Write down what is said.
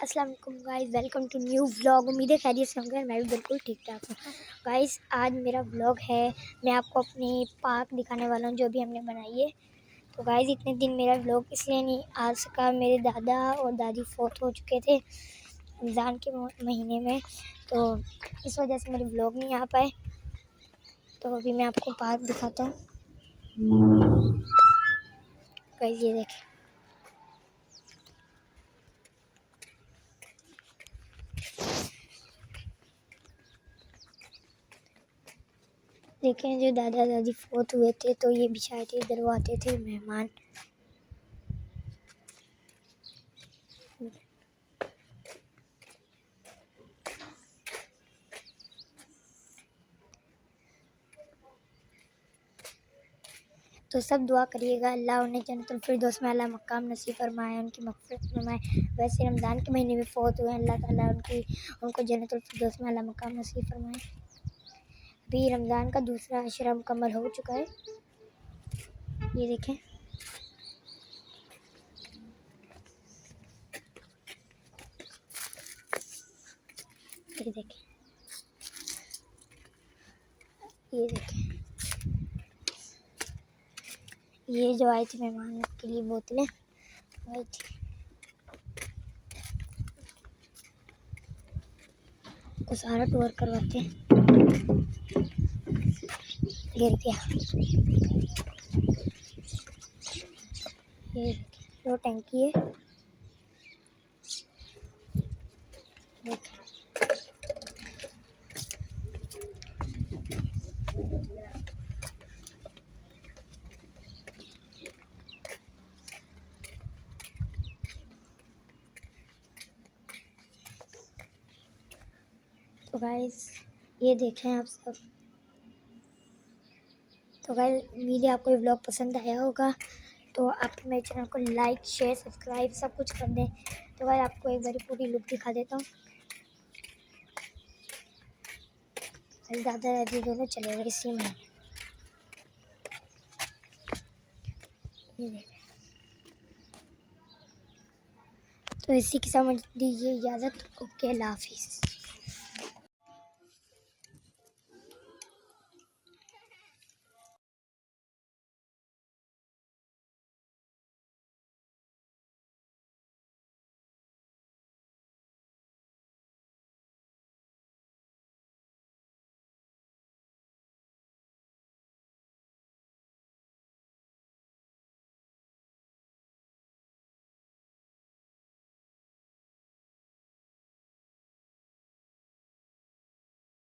अस्सलाम वालेकुम guys, welcome to new vlog. उम्मीद है खैरियत से होंगे। मैं भी बिल्कुल ठीक ठाक हूँ गाइस। आज मेरा व्लॉग है, मैं आपको अपनी पार्क दिखाने वाला हूँ जो भी हमने बनाई है। तो गाइस इतने दिन मेरा व्लॉग इसलिए नहीं आ सका, मेरे दादा और दादी फोत हो चुके थे रमज़ान के महीने में, तो इस वजह से मेरे व्लॉग नहीं आ पाए। तो अभी मैं आपको पार्क दिखाता हूँ गाइस। ये देखें, देखें जो दादा दादी फोत हुए थे तो ये बिछाए थे, इधर वो आते थे मेहमान। तो सब दुआ करिएगा अल्लाह उन्हें जन्नतुल फिरदौस में अला मकाम नसीब फरमाए, उनकी मग़फ़िरत फरमाए। वैसे रमज़ान के महीने में फ़ौत हुए, अल्लाह ताला उनको जन्नतुल फिरदौस में अला मकाम नसीब फरमाए। अभी रमज़ान का दूसरा अशरा मुकम्मल हो चुका है। ये देखें, ये देखें, ये देखें, ये जो आई थी मेहमान के लिए बोतलें आई थी, तो सारा टूर करवाते हैं। गिर गया, ये दो टंकी है, देखें। तो गाइस ये देखें आप सब। तो गाइस उम्मीद है आपको ये व्लॉग पसंद आया होगा, तो आप मेरे चैनल को लाइक शेयर सब्सक्राइब सब कुछ कर दें। तो गाइस आपको एक बार पूरी लुक दिखा देता हूँ। दादा दादी दोनों चले गए इसी में। ये देखें। तो इसी के साथ मुझे दीजिए इजाज़त। ओके, अल्लाह हाफिज़।